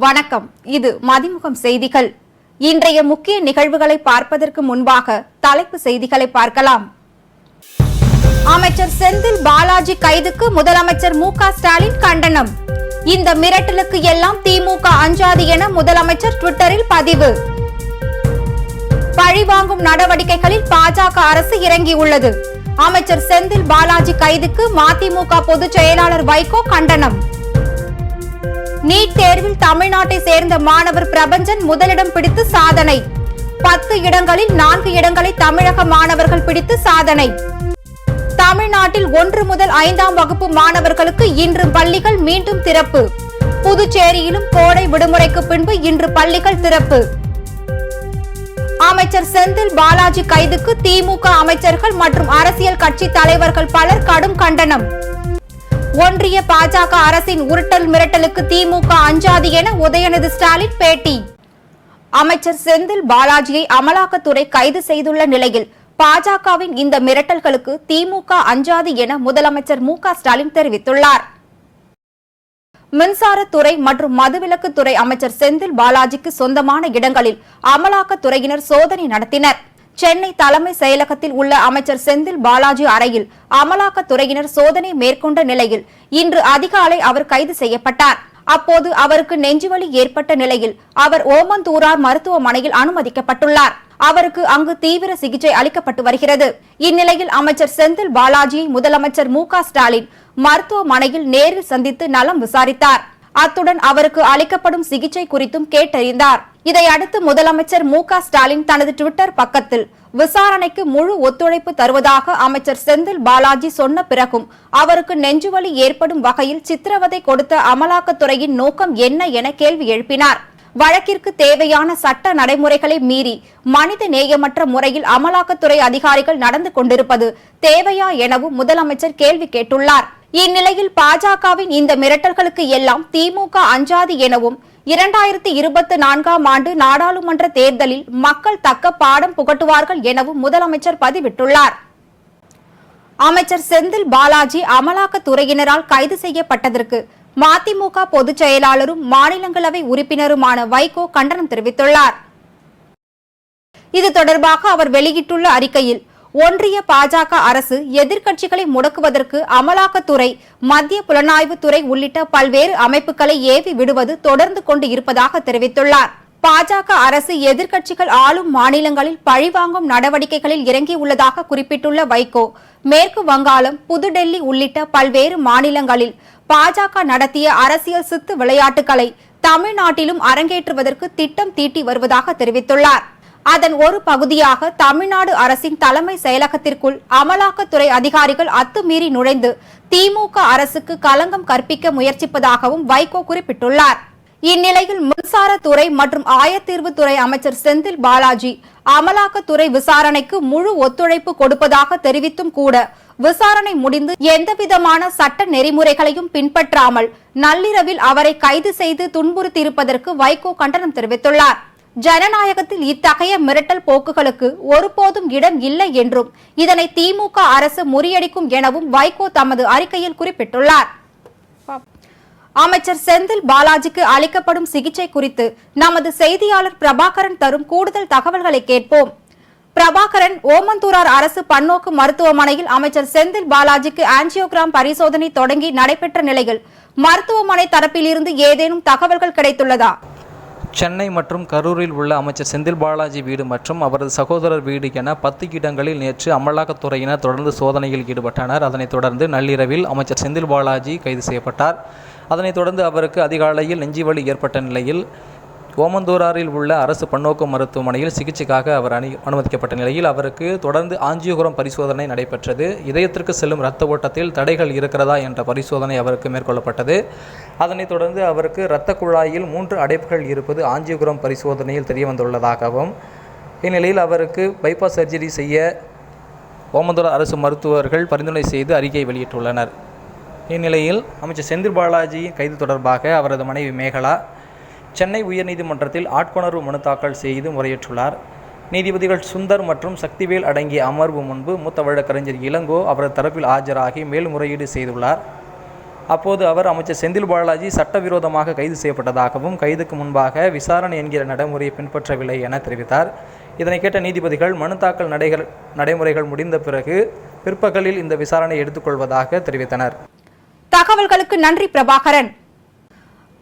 வணக்கம். இது மதிமுகம் செய்திகள். இன்றைய முக்கிய நிகழ்வுகளை பார்ப்பதற்கு முன்பாக தலைப்பு செய்திகளை பார்க்கலாம். அமைச்சர் செந்தில் பாலாஜி கைதுக்கு முதலமைச்சர் மு.க. ஸ்டாலின் கண்டனம். இந்த மிரட்டலுக்கு எல்லாம் திமுக அஞ்சாது என முதலமைச்சர் ட்விட்டரில் பதிவு. பழிவாங்கும் நடவடிக்கைகளில் பாஜக அரசு இறங்கியுள்ளது. அமைச்சர் செந்தில் பாலாஜி கைதுக்கு மதிமுக பொதுச் செயலாளர் வைகோ கண்டனம். நீட் தேர்வில் தமிழ்நாட்டை சேர்ந்த மாணவர் பிரபஞ்சன் முதலிடம் பிடித்து சாதனை. 10 இடங்களில் 4 இடங்களை தமிழக மாணவர்கள் பிடித்து சாதனை. தமிழ்நாட்டில் 1 முதல் 5ஆம் வகுப்பு மாணவர்களுக்கு இன்று பள்ளிகள் மீண்டும் திறப்பு. புதுச்சேரியிலும் கோடை விடுமுறைக்கு பின்பு இன்று பள்ளிகள் திறப்பு. அமைச்சர் செந்தில் பாலாஜி கைதுக்கு திமுக அமைச்சர்கள் மற்றும் அரசியல் கட்சி தலைவர்கள் பலர் கடும் கண்டனம். ஒன்றிய பாஜக அரசின் உருட்டல் மிரட்டலுக்கு திமுக அஞ்சாது என உதயநிதி ஸ்டாலின் பேட்டி. அமைச்சர் செந்தில் பாலாஜியை அமலாக்கத்துறை கைது செய்துள்ள நிலையில் பாஜகவின் இந்த மிரட்டல்களுக்கு திமுக அஞ்சாது என முதலமைச்சர் மு.க. ஸ்டாலின் தெரிவித்துள்ளார். மின்சாரத்துறை மற்றும் மதுவிலக்குத்துறை அமைச்சர் செந்தில் பாலாஜிக்கு சொந்தமான இடங்களில் அமலாக்கத்துறையினர் சோதனை நடத்தினர். சென்னை தலைமை செயலகத்தில் உள்ள அமைச்சர் செந்தில் பாலாஜி அறையில் அமலாக்கத்துறையினர் சோதனை மேற்கொண்ட நிலையில் இன்று அதிகாலை அவர் கைது செய்யப்பட்டார். அப்போது அவருக்கு நெஞ்சுவலி ஏற்பட்ட நிலையில் அவர் ஓமந்தூரார் மருத்துவமனையில் அனுமதிக்கப்பட்டுள்ளார். அவருக்கு அங்கு தீவிர சிகிச்சை அளிக்கப்பட்டு வருகிறது. இந்நிலையில் அமைச்சர் செந்தில் பாலாஜியை முதலமைச்சர் மு.க. ஸ்டாலின் மருத்துவமனையில் நேரில் சந்தித்து நலம் விசாரித்தார். அத்துடன் அவருக்கு அளிக்கப்படும் சிகிச்சை குறித்தும் கேட்டறிந்தார். இதையடுத்து முதலமைச்சர் மு.க. ஸ்டாலின் தனது ட்விட்டர் பக்கத்தில் விசாரணைக்கு முழு ஒத்துழைப்பு தருவதாக அமைச்சர் செந்தில் பாலாஜி சொன்ன பிறகும் அவருக்கு நெஞ்சுவலி ஏற்படும் வகையில் சித்திரவதை கொடுத்த அமலாக்கத்துறையின் நோக்கம் என்ன என கேள்வி எழுப்பினார். வழக்கிற்கு தேவையான சட்ட நடைமுறைகளை மீறி மனித நேயமற்ற முறையில் அமலாக்கத்துறை அதிகாரிகள் நடந்து கொண்டிருப்பது தேவையா எனவும் முதலமைச்சர் கேள்வி கேட்டுள்ளார். இந்நிலையில் பாஜகவின் இந்த மிரட்டல்களுக்கு எல்லாம் திமுக அஞ்சாது எனவும் 2024ஆம் ஆண்டு நாடாளுமன்ற தேர்தலில் மக்கள் தக்க பாடம் புகட்டுவார்கள் எனவும் முதலமைச்சர் பதிவிட்டுள்ளார். அமைச்சர் செந்தில் பாலாஜி அமலாக்கத்துறையினரால் கைது செய்யப்பட்டதற்கு மதிமுக பொதுச் செயலாளரும் மாநிலங்களவை உறுப்பினருமான வைகோ கண்டனம் தெரிவித்துள்ளார். இது தொடர்பாக அவர் வெளியிட்டுள்ள அறிக்கையில், ஒன்றிய பாஜக அரசு எதிர்க்கட்சிகளை முடக்குவதற்கு அமலாக்கத்துறை, மத்திய புலனாய்வுத்துறை உள்ளிட்ட பல்வேறு அமைப்புகளை ஏவி விடுவது தொடர்ந்து கொண்டு இருப்பதாக தெரிவித்துள்ளார். பாஜக அரசு எதிர்க்கட்சிகள் ஆளும் மாநிலங்களில் பழிவாங்கும் நடவடிக்கைகளில் இறங்கியுள்ளதாக குறிப்பிட்டுள்ள வைகோ, மேற்கு வங்காளம், புதுடெல்லி உள்ளிட்ட பல்வேறு மாநிலங்களில் பாஜக நடத்திய அரசியல் சித்து விளையாட்டுகளை தமிழ்நாட்டிலும் அரங்கேற்றுவதற்கு திட்டம் தீட்டி வருவதாக தெரிவித்துள்ளார். அதன் ஒரு பகுதியாக தமிழ்நாடு அரசின் தலைமை செயலகத்திற்குள் அமலாக்கத்துறை அதிகாரிகள் அத்துமீறி நுழைந்து திமுக அரசுக்கு களங்கம் கற்பிக்க முயற்சிப்பதாகவும் வைகோ குறிப்பிட்டுள்ளார். இந்நிலையில் மின்சாரத்துறை மற்றும் ஆயத்தீர்வுத்துறை அமைச்சர் செந்தில் பாலாஜி அமலாக்கத்துறை விசாரணைக்கு முழு ஒத்துழைப்பு கொடுப்பதாக தெரிவித்தும் கூட விசாரணை முடிந்து எந்தவிதமான சட்ட நெறிமுறைகளையும் பின்பற்றாமல் நள்ளிரவில் அவரை கைது செய்து துன்புறுத்தியிருப்பதற்கு வைகோ கண்டனம் தெரிவித்துள்ளார். ஜனநாயகத்தில் இத்தகைய மிரட்டல் போக்குகளுக்கு ஒருபோதும் இடம் இல்லை என்றும் இதனை திமுக அரசு முறியடிக்கும் எனவும் வைகோ தமது அறிக்கையில் குறிப்பிட்டுள்ளார். அமைச்சர் செந்தில் பாலாஜிக்கு அளிக்கப்படும் சிகிச்சை குறித்து நமது செய்தியாளர் பிரபாகரன் தரும் கூடுதல் தகவல்களை கேட்போம். பிரபாகரன், ஓமந்தூரார் அரசு பன்னோக்கு மருத்துவமனையில் அமைச்சர் செந்தில் பாலாஜிக்கு ஆஞ்சியோகிராம் பரிசோதனை தொடங்கி நடைபெற்ற நிலையில் மருத்துவமனை தரப்பிலிருந்து ஏதேனும் தகவல்கள் கிடைத்துள்ளதா? சென்னை மற்றும் கரூரில் உள்ள அமைச்சர் செந்தில் பாலாஜி வீடு மற்றும் அவரது சகோதரர் வீடு என 10 இடங்களில் நேற்று அமலாக்கத்துறையினர் தொடர்ந்து சோதனையில் ஈடுபட்டனர். அதனைத் தொடர்ந்து நள்ளிரவில் அமைச்சர் செந்தில் பாலாஜி கைது செய்யப்பட்டார். அதனைத் தொடர்ந்து அவருக்கு அதிகாலையில் நெஞ்சுவலி ஏற்பட்ட நிலையில் ஓமந்தூராரில் உள்ள அரசு பன்னோக்கு மருத்துவமனையில் சிகிச்சைக்காக அவர் அனுமதிக்கப்பட்ட நிலையில் அவருக்கு தொடர்ந்து ஆஞ்சியோகிராம் பரிசோதனை நடைபெற்றது. இதயத்திற்கு செல்லும் இரத்த ஓட்டத்தில் தடைகள் இருக்கிறதா என்ற பரிசோதனை அவருக்கு மேற்கொள்ளப்பட்டது. அதனைத் தொடர்ந்து அவருக்கு இரத்த குழாயில் 3 அடைப்புகள் இருப்பது ஆஞ்சியோகிராம் பரிசோதனையில் தெரியவந்துள்ளதாகவும், இந்நிலையில் அவருக்கு பைபாஸ் சர்ஜரி செய்ய ஓமந்தூரார் அரசு மருத்துவர்கள் பரிந்துரை செய்து அறிக்கை வெளியிட்டுள்ளனர். இந்நிலையில் அமைச்சர் செந்தில் பாலாஜி கைது தொடர்பாக அவரது மனைவி மேகலா சென்னை உயர்நீதிமன்றத்தில் ஆட்கொணர்வு மனு தாக்கல் செய்து முறையிட்டுள்ளார். நீதிபதிகள் சுந்தர் மற்றும் சக்திவேல் அடங்கிய அமர்வு முன்பு மூத்த வழக்கறிஞர் இளங்கோ அவரது தரப்பில் ஆஜராகி மேல்முறையீடு செய்துள்ளார். அப்போது அவர் அமைச்சர் செந்தில் பாலாஜி சட்டவிரோதமாக கைது செய்யப்பட்டதாகவும் கைதுக்கு முன்பாக விசாரணை என்கிற நடைமுறையை பின்பற்றவில்லை என தெரிவித்தார். இதனை கேட்ட நீதிபதிகள் மனு தாக்கல் நடைமுறைகள் முடிந்த பிறகு பிற்பகலில் இந்த விசாரணை எடுத்துக்கொள்வதாக தெரிவித்தனர். தகவல்களுக்கு நன்றி பிரபாகரன்.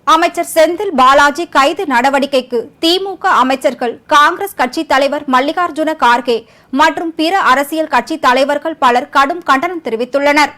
அமைச்சர் செந்தில் பாலாஜி கைது நடவடிக்கைக்கு திமுக அமைச்சர்கள், காங்கிரஸ் கட்சி தலைவர் மல்லிகார்ஜுன கார்கே மற்றும் பிற அரசியல் கட்சி தலைவர்கள் பலர் கடும் கண்டனம் தெரிவித்துள்ளனர்.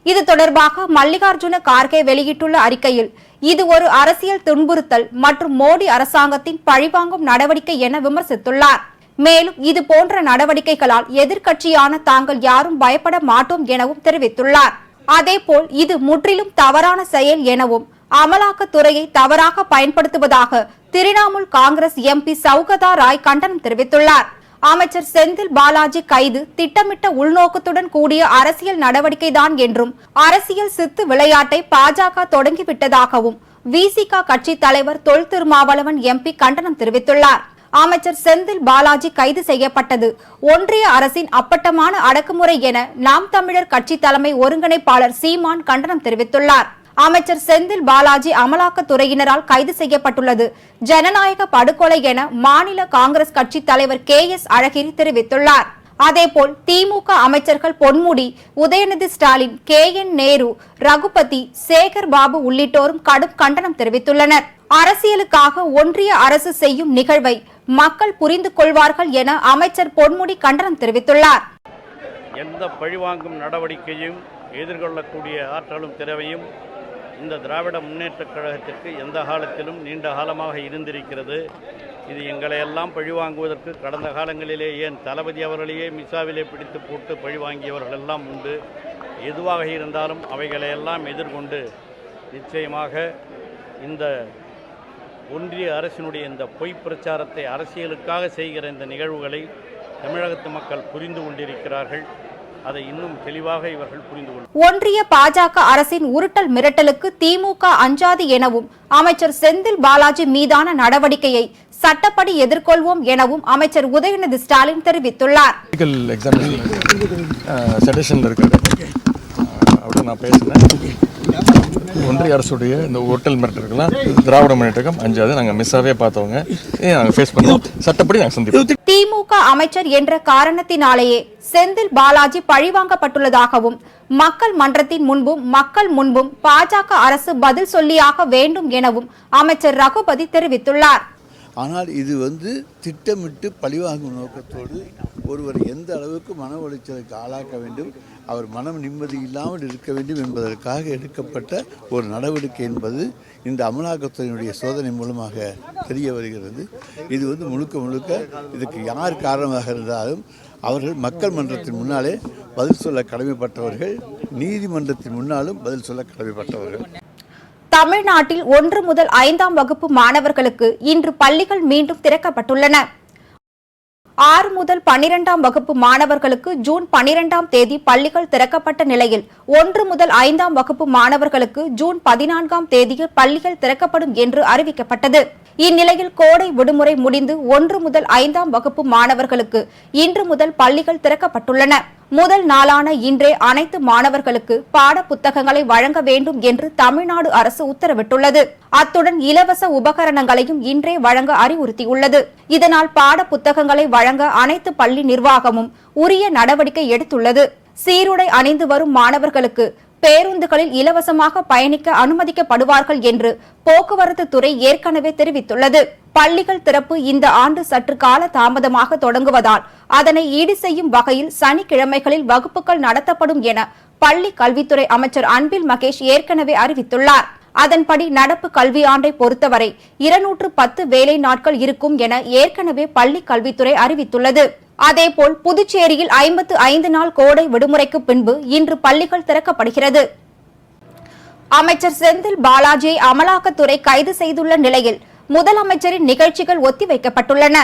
இது தொடர்பாக மல்லிகார்ஜுன கார்கே வெளியிட்டுள்ள அறிக்கையில், இது ஒரு அரசியல் துன்புறுத்தல் மற்றும் மோடி அரசாங்கத்தின் பழிவாங்கும் நடவடிக்கை என விமர்சித்துள்ளார். மேலும் இது போன்ற நடவடிக்கைகளால் எதிர்க்கட்சியான தாங்கள் யாரும் பயப்பட மாட்டோம் எனவும் தெரிவித்துள்ளார். அதேபோல் இது முற்றிலும் தவறான செயல் எனவும் அமலாக்கத்துறையை தவறாக பயன்படுத்துவதாக திரிணாமுல் காங்கிரஸ் எம்பி சௌகதா ராய் கண்டனம் தெரிவித்துள்ளார். அமைச்சர் செந்தில் பாலாஜி கைது திட்டமிட்ட உள்நோக்கத்துடன் கூடிய அரசியல் நடவடிக்கைதான் என்றும், அரசியல் சித்து விளையாட்டை பாஜக தொடங்கிவிட்டதாகவும் விசிக கட்சி தலைவர் தொல் திருமாவளவன் எம்பி கண்டனம் தெரிவித்துள்ளார். அமைச்சர் செந்தில் பாலாஜி கைது செய்யப்பட்டது ஒன்றிய அரசின் அப்பட்டமான அடக்குமுறை என நாம் தமிழர் கட்சி தலைமை ஒருங்கிணைப்பாளர் சீமான் கண்டனம் தெரிவித்துள்ளார். அமைச்சர் செந்தில் பாலாஜி அமலாக்கத்துறையினரால் கைது செய்யப்பட்டுள்ளது ஜனநாயக படுகொலை என மாநில காங்கிரஸ் கட்சி தலைவர் KS அழகிரி தெரிவித்துள்ளார். அதேபோல் திமுக அமைச்சர்கள் பொன்முடி, உதயநிதி ஸ்டாலின், KN நேரு, ரகுபதி, சேகர் பாபு உள்ளிட்டோரும் கடும் கண்டனம் தெரிவித்துள்ளனர். அரசியலுக்காக ஒன்றிய அரசு செய்யும் நிகழ்வை மக்கள் புரிந்து கொள்வார்கள் என அமைச்சர் பொன்முடி கண்டனம் தெரிவித்துள்ளார். எந்த பழிவாங்கும் நடவடிக்கையும் எதிர்கொள்ளக்கூடிய ஆற்றலும் திறமையும் இந்த திராவிட முன்னேற்றக் கழகத்திற்கு எந்த காலத்திலும் நீண்ட காலமாக இருந்திருக்கிறது. இது எங்களையெல்லாம் பழிவாங்குவதற்கு கடந்த காலங்களிலே ஏன் தளபதி அவர்களையே மிசாவிலே பிடித்து போட்டு பழிவாங்கியவர்கள் எல்லாம் உண்டு. எதுவாக இருந்தாலும் அவைகளையெல்லாம் எதிர்கொண்டு நிச்சயமாக இந்த ஒன்றிய அரசினுடைய இந்த பொய் பிரச்சாரத்தை அரசியலுக்காக செய்கிற இந்த நிகழ்வுகளை தமிழகத்து மக்கள் புரிந்து கொண்டிருக்கிறார்கள். அதை இன்னும் தெளிவாக இவர்கள் புரிந்து கொள்ளும். ஒன்றிய பாஜக அரசின் உருட்டல் மிரட்டலுக்கு திமுக அஞ்சாது எனவும், அமைச்சர் செந்தில் பாலாஜி மீதான நடவடிக்கையை சட்டப்படி எதிர்கொள்வோம் எனவும் அமைச்சர் உதயநிதி ஸ்டாலின் தெரிவித்துள்ளார். நான் பேசினேன். ஒன்றிய அரசுடைய இந்த ஒட்டல் மிரட்டலுக்கெல்லாம் திராவிட முன்னேற்றம் அஞ்சாது. நாங்கள் மிஸ்ஸாவே பார்த்தவங்க நாங்கள் ஃபேஸ் பண்ணுவோம். சட்டப்படி நாங்கள் சந்திப்போம். திமுக அமைச்சர் என்ற காரணத்தினாலேயே செந்தில் பாலாஜி பழிவாங்கப்பட்டுள்ளதாகவும், மக்கள் மன்றத்தின் முன்பும் மக்கள் முன்பும் பாஜக அரசு பதில் சொல்லியாக வேண்டும் எனவும் அமைச்சர் ரகுபதி தெரிவித்துள்ளார். ஆனால் இது திட்டமிட்டு பழிவாங்கும் நோக்கத்தோடு ஒருவர் எந்த அளவுக்கு மன உளைச்சலுக்கு ஆளாக்க வேண்டும், அவர் மனம் நிம்மதி இல்லாமல் இருக்க வேண்டும் என்பதற்காக எடுக்கப்பட்ட ஒரு நடவடிக்கை என்பது இந்த அமலாக்கத்துறையினுடைய சோதனை மூலமாக தெரிய வருகிறது. இது முழுக்க முழுக்க இதுக்கு யார் காரணமாக இருந்தாலும் அவர்கள் மக்கள் மன்றத்தின் முன்னாலே பதில் சொல்ல கடமைப்பட்டவர்கள், நீதிமன்றத்தின் முன்னாலும் பதில் சொல்ல கடமைப்பட்டவர்கள். தமிழ்நாட்டில் 1 முதல் 5ஆம் வகுப்பு மாணவர்களுக்கு இன்று பள்ளிகள் மீண்டும் திறக்கப்பட்டுள்ளன. 6 முதல் 12ஆம் வகுப்பு மாணவர்களுக்கு ஜூன் 12ஆம் தேதி பள்ளிகள் திறக்கப்பட்ட நிலையில் 1 முதல் 5ஆம் வகுப்பு மாணவர்களுக்கு ஜூன் 14ஆம் தேதியில் பள்ளிகள் திறக்கப்படும் என்று அறிவிக்கப்பட்டது. இந்நிலையில் கோடை விடுமுறை முடிந்து 1 முதல் 5ஆம் வகுப்பு மாணவர்களுக்கு இன்று முதல் பள்ளிகள் திறக்கப்பட்டுள்ளன. முதல் நாளான இன்றே அனைத்து மாணவர்களுக்கு பாட புத்தகங்களை வழங்க வேண்டும் என்று தமிழ்நாடு அரசு உத்தரவிட்டுள்ளது. அத்துடன் இலவச உபகரணங்களையும் இன்றே வழங்க அறிவுறுத்தியுள்ளது. இதனால் பாட புத்தகங்களை வழங்க அனைத்து பள்ளி நிர்வாகமும் உரிய நடவடிக்கை எடுத்துள்ளது. சீருடை அணிந்து வரும் மாணவர்களுக்கு பேருந்துகளில் இலவசமாக பயணிக்க அனுமதிக்கப்படுவார்கள் என்று போக்குவரத்து துறை ஏற்கனவே தெரிவித்துள்ளது. பள்ளிகள் திறப்பு இந்த ஆண்டு சற்று கால தாமதமாக தொடங்குவதால் அதனை ஈடு செய்யும் வகையில் சனிக்கிழமைகளில் வகுப்புகள் நடத்தப்படும் என பள்ளி கல்வித்துறை அமைச்சர் அன்பில் மகேஷ் ஏற்கனவே அறிவித்துள்ளார். அதன்படி நடப்பு கல்வியாண்டை பொறுத்தவரை 210 வேலை நாட்கள் இருக்கும் என ஏற்கனவே பள்ளி கல்வித்துறை அறிவித்துள்ளது. அதேபோல் புதுச்சேரியில் 55 நாள் கோடை விடுமுறைக்கு பின்பு இன்று பள்ளிகள் திறக்கப்படுகிறது. அமைச்சர் செந்தில் பாலாஜியை அமலாக்கத்துறை கைது செய்துள்ள நிலையில் முதலமைச்சரின் நிகழ்ச்சிகள் ஒத்திவைக்கப்பட்டுள்ளன.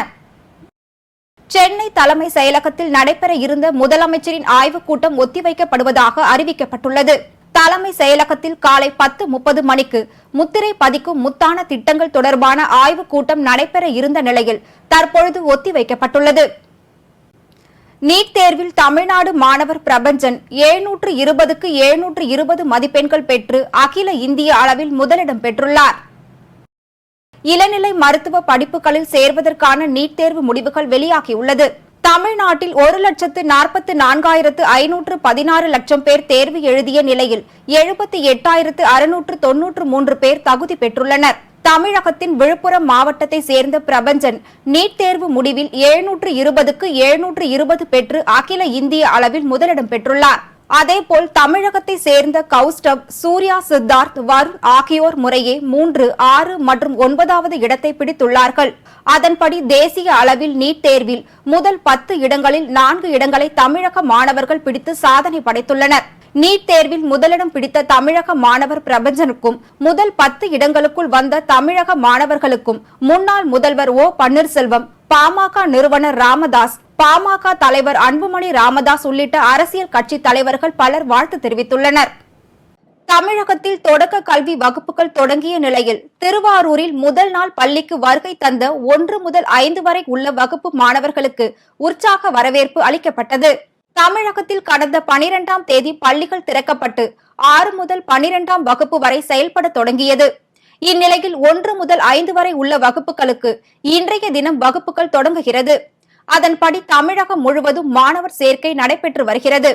சென்னை தலைமை செயலகத்தில் நடைபெற இருந்த முதலமைச்சரின் ஆய்வுக் கூட்டம் ஒத்திவைக்கப்படுவதாக அறிவிக்கப்பட்டுள்ளது. தலைமை செயலகத்தில் காலை 10:30 மணிக்கு முத்திரை பதிக்கும் முத்தான திட்டங்கள் தொடர்பான ஆய்வுக் கூட்டம் நடைபெற இருந்த நிலையில் தற்பொழுது ஒத்திவைக்கப்பட்டுள்ளது. நீட் தேர்வில் தமிழ்நாடு மாணவர் பிரபஞ்சன் 720க்கு 720 மதிப்பெண்கள் பெற்று அகில இந்திய அளவில் முதலிடம் பெற்றுள்ளார். இளநிலை மருத்துவ படிப்புகளில் சேர்வதற்கான நீட் தேர்வு முடிவுகள் வெளியாகியுள்ளது. தமிழ்நாட்டில் 1,44,516 லட்சம் பேர் தேர்வு எழுதிய நிலையில் 78,693 பேர் தகுதி பெற்றுள்ளனர். தமிழகத்தின் விழுப்புரம் மாவட்டத்தை சேர்ந்த பிரபஞ்சன் நீட் தேர்வு முடிவில் 720க்கு 720 பெற்று அகில இந்திய அளவில் முதலிடம் பெற்றுள்ளார். அதேபோல் தமிழகத்தை சேர்ந்த கௌஸ்டப், சூர்யா, சித்தார்த், வருண் ஆகியோர் முறையே 3, 6 மற்றும் 9வது இடத்தை பிடித்துள்ளார்கள். அதன்படி தேசிய அளவில் நீட் தேர்வில் முதல் 10 இடங்களில் 4 இடங்களை தமிழக மாணவர்கள் பிடித்து சாதனை படைத்துள்ளனர். நீட் தேர்வில் முதலிடம் பிடித்த தமிழக மாணவர் பிரபஞ்சனுக்கும் முதல் 10 இடங்களுக்குள் வந்த தமிழக மாணவர்களுக்கும் முன்னாள் முதல்வர் ஓ பன்னீர்செல்வம், பாமக நிறுவனர் ராமதாஸ், பாமக தலைவர் அன்புமணி ராமதாஸ் உள்ளிட்ட அரசியல் கட்சி தலைவர்கள் பலர் வாழ்த்து தெரிவித்துள்ளனர். தமிழகத்தில் தொடக்க கல்வி வகுப்புகள் தொடங்கிய நிலையில் திருவாரூரில் முதல் நாள் பள்ளிக்கு வருகை தந்த 1 முதல் 5 வரை உள்ள வகுப்பு மாணவர்களுக்கு உற்சாக வரவேற்பு அளிக்கப்பட்டது. தமிழகத்தில் கடந்த 12ஆம் தேதி பள்ளிகள் திறக்கப்பட்டு 6 முதல் 12ஆம் வகுப்பு வரை செயல்பட தொடங்கியது. இந்நிலையில் 1 முதல் 5 வரை உள்ள வகுப்புகளுக்கு இன்றைய தினம் வகுப்புகள் தொடங்குகிறது. அதன்படி தமிழகம் முழுவதும் மாணவர் சேர்க்கை நடைபெற்று வருகிறது.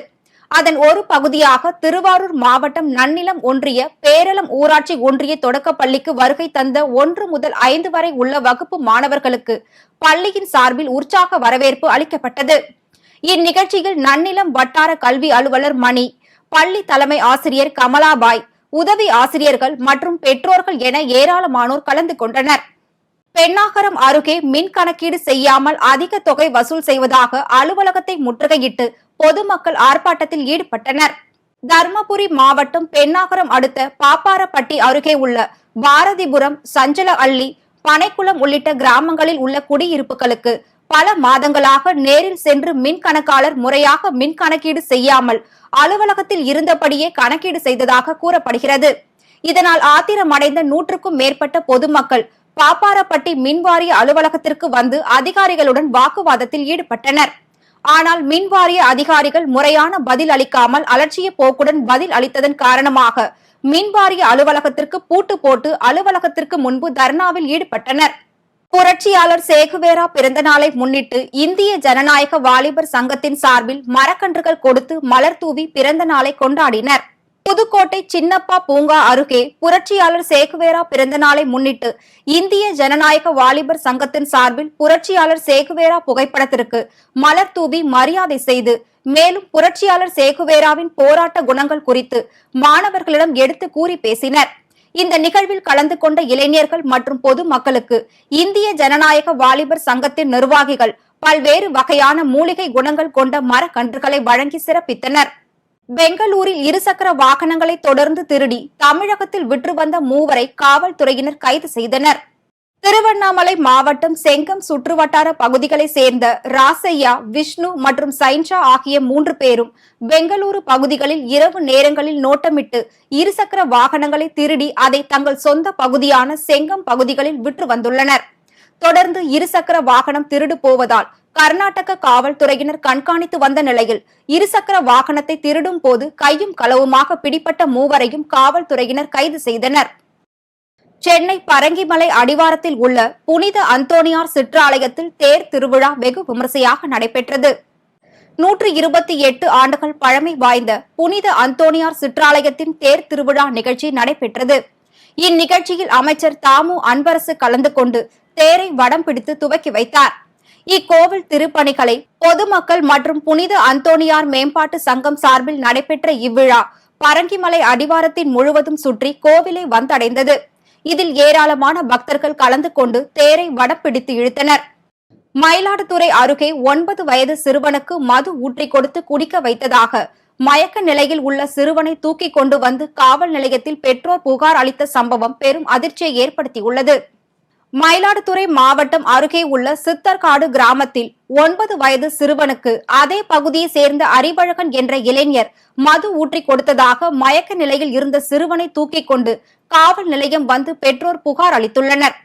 அதன் ஒரு பகுதியாக திருவாரூர் மாவட்டம் நன்னிலம் ஒன்றிய பேரளம் ஊராட்சி ஒன்றிய தொடக்க பள்ளிக்கு வருகை தந்த 1 முதல் 5 வரை உள்ள வகுப்பு மாணவர்களுக்கு பள்ளியின் சார்பில் உற்சாக வரவேற்பு அளிக்கப்பட்டது. இந்நிகழ்ச்சியில் நன்னிலம் வட்டார கல்வி அலுவலர் மணி, பள்ளி தலைமை ஆசிரியர் கமலாபாய், உதவி ஆசிரியர்கள் மற்றும் பெற்றோர்கள் என ஏராளமானோர் கலந்து கொண்டனர். பெண்ணாகரம் அருகே மின் கணக்கீடு செய்யாமல் அதிக தொகை வசூல் செய்வதாக அலுவலகத்தை முற்றுகையிட்டு பொதுமக்கள் ஆர்ப்பாட்டத்தில் ஈடுபட்டனர். தர்மபுரி மாவட்டம் பெண்ணாகரம் அடுத்த பாப்பாரப்பட்டி அருகே உள்ள பாரதிபுரம், சஞ்சல அள்ளி, பனைக்குளம் உள்ளிட்ட கிராமங்களில் உள்ள குடியிருப்புகளுக்கு பல மாதங்களாக நேரில் சென்று மின் கணக்காளர் முறையாக மின் கணக்கீடு செய்யாமல் அலுவலகத்தில் இருந்தபடியே கணக்கீடு செய்ததாக கூறப்படுகிறது. இதனால் ஆத்திரமடைந்த 100க்கும் மேற்பட்ட பொதுமக்கள் பாப்பாரப்பட்டி மின்வாரிய அலுவலகத்திற்கு வந்து அதிகாரிகளுடன் வாக்குவாதத்தில் ஈடுபட்டனர். ஆனால் மின்வாரிய அதிகாரிகள் முறையான பதில் அளிக்காமல் அலட்சிய போக்குடன் பதில் அளித்ததன் காரணமாக மின்வாரிய அலுவலகத்திற்கு பூட்டு போட்டு அலுவலகத்திற்கு முன்பு தர்ணாவில் ஈடுபட்டனர். புரட்சியாளர் சேகுவேரா பிறந்த நாளை முன்னிட்டு இந்திய ஜனநாயக வாலிபர் சங்கத்தின் சார்பில் மரக்கன்றுகள் கொடுத்து மலர் தூவி பிறந்த நாளை கொண்டாடினர். புதுக்கோட்டை சின்னப்பா பூங்கா அருகே புரட்சியாளர் சேகுவேரா பிறந்த நாளை முன்னிட்டு இந்திய ஜனநாயக வாலிபர் சங்கத்தின் சார்பில் புரட்சியாளர் சேகுவேரா புகைப்படத்திற்கு மலர் தூவி மரியாதை செய்து மேலும் புரட்சியாளர் சேகுவேராவின் போராட்ட குணங்கள் குறித்து மாணவர்களிடம் எடுத்து கூறி பேசினர். இந்த நிகழ்வில் கலந்து கொண்ட இளைஞர்கள் மற்றும் பொதுமக்களுக்கு இந்திய ஜனநாயக வாலிபர் சங்கத்தின் நிர்வாகிகள் பல்வேறு வகையான மூலிகை குணங்கள் கொண்ட மரக்கன்றுகளை வழங்கி சிறப்பித்தனர். பெங்களூரில் இருசக்கர வாகனங்களை தொடர்ந்து திருடி தமிழகத்தில் விற்று வந்த 3வரை காவல்துறையினர் கைது செய்தனர். திருவண்ணாமலை மாவட்டம் செங்கம் சுற்றுவட்டார பகுதிகளை சேர்ந்த ராசையா, விஷ்ணு மற்றும் சைன்ஷா ஆகிய 3 பேரும் பெங்களூரு பகுதிகளில் இரவு நேரங்களில் நோட்டமிட்டு இருசக்கர வாகனங்களை திருடி அதை தங்கள் சொந்த பகுதியான செங்கம் பகுதிகளில் விற்று வந்துள்ளனர். தொடர்ந்து இருசக்கர வாகனம் திருடு போவதால் கர்நாடக காவல்துறையினர் கண்காணித்து வந்த நிலையில் இருசக்கர வாகனத்தை திருடும் போது கையும் களவுமாக பிடிபட்ட 3வரையும் காவல்துறையினர் கைது செய்தனர். சென்னை பரங்கிமலை அடிவாரத்தில் உள்ள புனித அந்தோணியார் சிற்றாலயத்தில் தேர் திருவிழா வெகு விமரிசையாக நடைபெற்றது. 128 ஆண்டுகள் பழமை வாய்ந்த புனித அந்தோணியார் சிற்றாலயத்தின் தேர் திருவிழா நிகழ்ச்சி நடைபெற்றது. இந்நிகழ்ச்சியில் அமைச்சர் தாமு அன்பரசு கலந்து கொண்டு தேரை வடம் பிடித்து துவக்கி வைத்தார். இக்கோவில் திருப்பணிகளை பொதுமக்கள் மற்றும் புனித அந்தோணியார் மேம்பாட்டு சங்கம் சார்பில் நடைபெற்ற இவ்விழா பரங்கிமலை அடிவாரத்தின் முழுவதும் சுற்றி கோவிலை வந்தடைந்தது. இதில் ஏராளமான பக்தர்கள் கலந்து கொண்டு தேரை வடப்பிடித்து இழுத்தனர். மயிலாடுதுறை அருகே 9 வயது சிறுவனுக்கு மது ஊற்றி கொடுத்து குடிக்க வைத்ததாக மயக்க நிலையில் உள்ள சிறுவனை தூக்கி கொண்டு வந்து காவல் நிலையத்தில் பெற்றோர் புகார் அளித்த சம்பவம் பெரும் அதிர்ச்சியை ஏற்படுத்தியுள்ளது. மயிலாடுதுறை மாவட்டம் அருகே உள்ள சித்தர்காடு கிராமத்தில் 9 வயது சிறுவனுக்கு அதே பகுதியை சேர்ந்த அறிவழகன் என்ற இளைஞர் மது ஊற்றி கொடுத்ததாக மயக்க நிலையில் இருந்த சிறுவனை தூக்கிக் கொண்டு காவல் நிலையம் வந்து பெற்றோர் புகார் அளித்துள்ளனர்.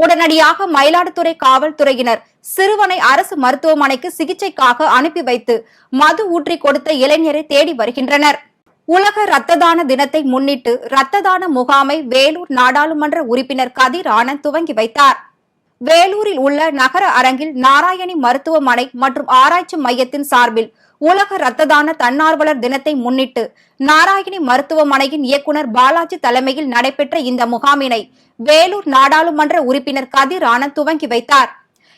உடனடியாக மயிலாடுதுறை காவல்துறையினர் சிறுவனை அரசு மருத்துவமனைக்கு சிகிச்சைக்காக அனுப்பி வைத்து மது ஊற்றி கொடுத்த இளைஞரை தேடி வருகின்றனர். உலக இரத்த தான தினத்தை முன்னிட்டு இரத்த தான முகாமை வேலூர் நாடாளுமன்ற உறுப்பினர் கதிர் ஆனந்த் துவங்கி வைத்தார். வேலூரில் உள்ள நகர அரங்கில் நாராயணி மருத்துவமனை மற்றும் ஆராய்ச்சி மையத்தின் சார்பில் உலக இரத்த தான தன்னார்வலர் தினத்தை முன்னிட்டு நாராயணி மருத்துவமனையின் இயக்குநர் பாலாஜி தலைமையில் நடைபெற்ற இந்த முகாமினை வேலூர் நாடாளுமன்ற உறுப்பினர் கதிர் ஆனந்த் துவங்கி வைத்தார்.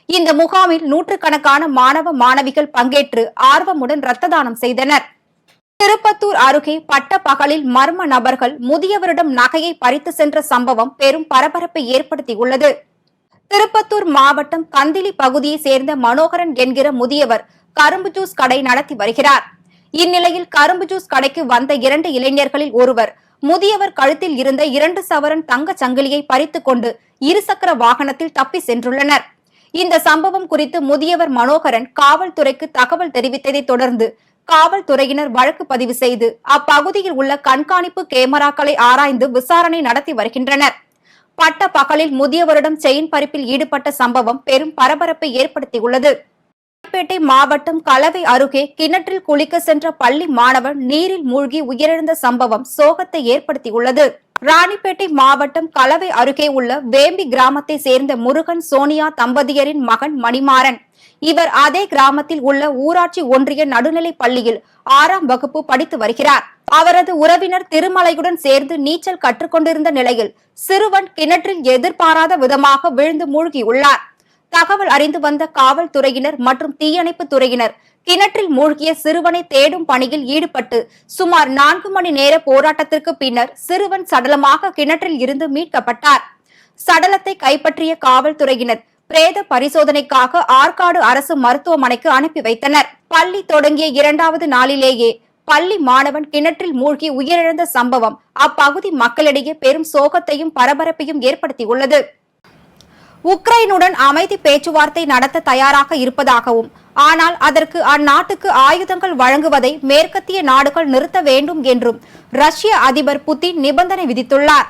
இந்த முகாமில் நூற்றுக்கணக்கான மாணவ மாணவிகள் பங்கேற்று ஆர்வமுடன் இரத்த தானம் செய்தனர். திருப்பத்தூர் அருகே பட்ட பகலில் மர்ம நபர்கள் முதியவரிடம் நகையை பறித்து சென்ற சம்பவம் பெரும் பரபரப்பை ஏற்படுத்தியுள்ளது. திருப்பத்தூர் மாவட்டம் கந்திலி பகுதியை சேர்ந்த மனோகரன் என்கிற முதியவர் கரும்பு ஜூஸ் கடை நடத்தி வருகிறார். இந்நிலையில் கரும்பு ஜூஸ் கடைக்கு வந்த 2 இளைஞர்களில் ஒருவர் முதியவர் கழுத்தில் இருந்த 2 சவரன் தங்க சங்கிலியை பறித்துக் கொண்டு இருசக்கர வாகனத்தில் தப்பி சென்றுள்ளனர். இந்த சம்பவம் குறித்து முதியவர் மனோகரன் காவல்துறைக்கு தகவல் தெரிவித்ததை தொடர்ந்து காவல்துறையினர் வழக்கு பதிவு செய்து அப்பகுதியில் உள்ள கண்காணிப்பு கேமராக்களை ஆராய்ந்து விசாரணை நடத்தி வருகின்றனர். பட்ட பகலில் முதியவரிடம் செயின் பறிப்பில் ஈடுபட்ட சம்பவம் பெரும் பரபரப்பை ஏற்படுத்தியுள்ளது. ராணிப்பேட்டை மாவட்டம் கலவை அருகே கிணற்றில் குளிக்க சென்ற பள்ளி மாணவன் நீரில் மூழ்கி உயிரிழந்த சம்பவம் சோகத்தை ஏற்படுத்தியுள்ளது. ராணிப்பேட்டை மாவட்டம் கலவை அருகே உள்ள வேம்பி கிராமத்தை சேர்ந்த முருகன் சோனியா தம்பதியரின் மகன் மணிமாறன். இவர் அதே கிராமத்தில் உள்ள ஊராட்சி ஒன்றிய நடுநிலைப் பள்ளியில் 6ஆம் வகுப்பு படித்து வருகிறார். அவரது உறவினர் திருமலையுடன் சேர்ந்து நீச்சல் கற்றுக்கொண்டிருந்த நிலையில் சிறுவன் கிணற்றில் எதிர்பாராத விதமாக விழுந்து மூழ்கியுள்ளார். தகவல் அறிந்து வந்த காவல்துறையினர் மற்றும் தீயணைப்பு துறையினர் கிணற்றில் மூழ்கிய சிறுவனை தேடும் பணியில் ஈடுபட்டு சுமார் 4 மணி நேர போராட்டத்திற்கு பின்னர் சிறுவன் சடலமாக கிணற்றில் இருந்து மீட்கப்பட்டார். சடலத்தை கைப்பற்றிய காவல்துறையினர் பிரேத பரிசோதனைக்காக ஆற்காடு அரசு மருத்துவமனைக்கு அனுப்பி வைத்தனர். பள்ளி தொடங்கிய 2வது நாளிலேயே பள்ளி மாணவன் கிணற்றில் மூழ்கி உயிரிழந்த சம்பவம் அப்பகுதி மக்களிடையே பெரும் சோகத்தையும் பரபரப்பையும் ஏற்படுத்தியுள்ளது. உக்ரைனுடன் அமைதி பேச்சுவார்த்தை நடத்த தயாராக இருப்பதாகவும், ஆனால் அதற்கு அந்நாட்டுக்கு ஆயுதங்கள் வழங்குவதை மேற்கத்திய நாடுகள் நிறுத்த வேண்டும் என்றும் ரஷ்ய அதிபர் புதின் நிபந்தனை விதித்துள்ளார்.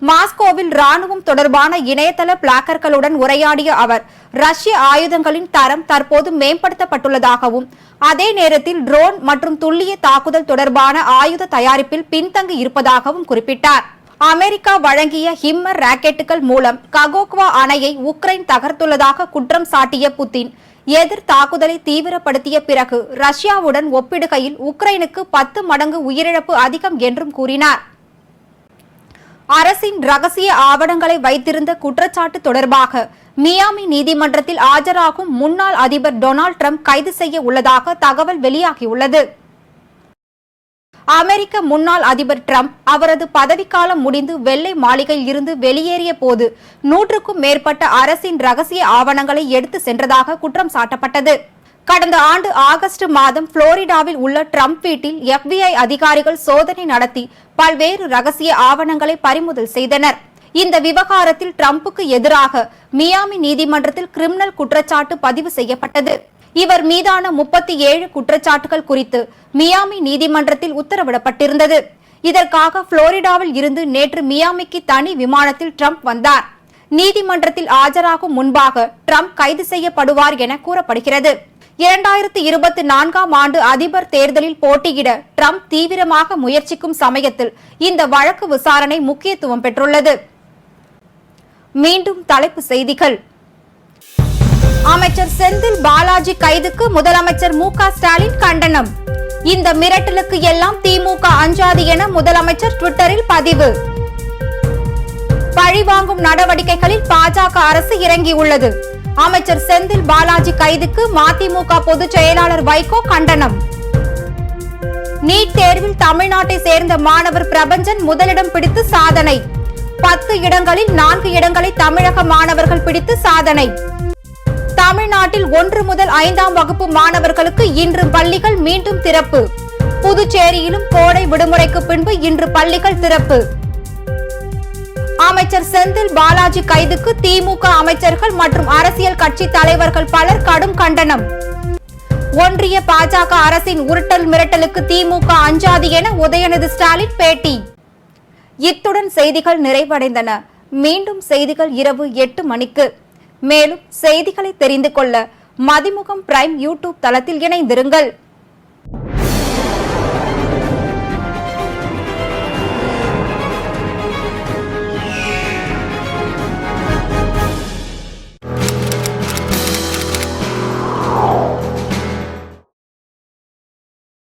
மாஸ்கோவில் ராணுவம் தொடர்பான இணையதள பிளாக்கர்களுடன் உரையாடிய அவர் ரஷ்ய ஆயுதங்களின் தரம் தற்போது மேம்படுத்தப்பட்டுள்ளதாகவும், அதே நேரத்தில் ட்ரோன் மற்றும் துல்லிய தாக்குதல் தொடர்பான ஆயுத தயாரிப்பில் பின்தங்கி இருப்பதாகவும் குறிப்பிட்டார். அமெரிக்கா வழங்கிய ஹிம்மர் ராக்கெட்டுகள் மூலம் ககோக்வா அணையை உக்ரைன் தகர்த்துள்ளதாக குற்றம் சாட்டிய புதின் எதிர் தாக்குதலை தீவிரப்படுத்திய பிறகு ரஷ்யாவுடன் ஒப்பிடுகையில் உக்ரைனுக்கு 10 மடங்கு உயிரிழப்பு அதிகம் என்றும் கூறினார். அரசின் ரகசிய ஆவணங்களை வைத்திருந்த குற்றச்சாட்டு தொடர்பாக மியாமி நீதிமன்றத்தில் ஆஜராகும் முன்னாள் அதிபர் டொனால்ட் ட்ரம்ப் கைது செய்ய உள்ளதாக தகவல் வெளியாகியுள்ளது. அமெரிக்க முன்னாள் அதிபர் ட்ரம்ப் அவரது பதவிக்காலம் முடிந்து வெள்ளை மாளிகையில் இருந்து வெளியேறிய போது 100க்கும் மேற்பட்ட அரசின் ரகசிய ஆவணங்களை எடுத்து சென்றதாக குற்றம் சாட்டப்பட்டது. கடந்த ஆண்டு ஆகஸ்ட் மாதம் புளோரிடாவில் உள்ள ட்ரம்ப் வீட்டில் FBI அதிகாரிகள் சோதனை நடத்தி பல்வேறு ரகசிய ஆவணங்களை பறிமுதல் செய்தனர். இந்த விவகாரத்தில் ட்ரம்புக்கு எதிராக மியாமி நீதிமன்றத்தில் கிரிமினல் குற்றச்சாட்டு பதிவு செய்யப்பட்டது. இவர் மீதான 37 குற்றச்சாட்டுகள் குறித்து மியாமி நீதிமன்றத்தில் உத்தரவிடப்பட்டிருந்தது. இதற்காக புளோரிடாவில் இருந்து நேற்று மியாமிக்கு தனி விமானத்தில் ட்ரம்ப் வந்தார். நீதிமன்றத்தில் ஆஜராகும் முன்பாக ட்ரம்ப் கைது செய்யப்படுவார் என கூறப்படுகிறது. 2024ஆம் ஆண்டு அதிபர் தேர்தலில் போட்டியிட ட்ரம்ப் தீவிரமாக முயற்சிக்கும் சமயத்தில் இந்த வழக்கு விசாரணை முக்கியத்துவம் பெற்றுள்ளது. மீண்டும் தலைப்பு செய்திகள். அமைச்சர் செந்தில் பாலாஜி கைதுக்கு முதலமைச்சர் மு.க. ஸ்டாலின் கண்டனம். இந்த மிரட்டலுக்கு எல்லாம் திமுக அஞ்சாது என முதலமைச்சர் ட்விட்டரில் பதிவு. பழிவாங்கும் நடவடிக்கைகளில் பாஜக அரசு இறங்கியுள்ளது. அமைச்சர் செந்தில் பாலாஜி கைதுக்கு மதிமுக பொதுச் செயலாளர் வைகோ கண்டனம். நீட் தேர்வில் தமிழ்நாட்டை சேர்ந்த மாணவர் பிரபஞ்சன் முதலிடம் பிடித்து சாதனை. 10 இடங்களில் 4 இடங்களை தமிழக மாணவர்கள் பிடித்து சாதனை. தமிழ்நாட்டில் 1 முதல் 5ஆம் வகுப்பு மாணவர்களுக்கு இன்று பள்ளிகள் மீண்டும் திறப்பு. புதுச்சேரியிலும் கோடை விடுமுறைக்கு பின்பு இன்று பள்ளிகள் திறப்பு. அமைச்சர் செந்தில் பாலாஜி கைதுக்கு திமுக அமைச்சர்கள் மற்றும் அரசியல் கட்சி தலைவர்கள் பலர் கடும் கண்டனம். ஒன்றிய பாஜக அரசின் உருட்டல் மிரட்டலுக்கு திமுக அஞ்சாது என உதயநிதி ஸ்டாலின் பேட்டி. இத்துடன் செய்திகள் நிறைவடைந்தன. மீண்டும் செய்திகள் இரவு 8 மணிக்கு. மேலும் செய்திகளை தெரிந்து கொள்ள மதிமுகம் பிரைம் யூடியூப் தளத்தில் இணைந்திருங்கள்.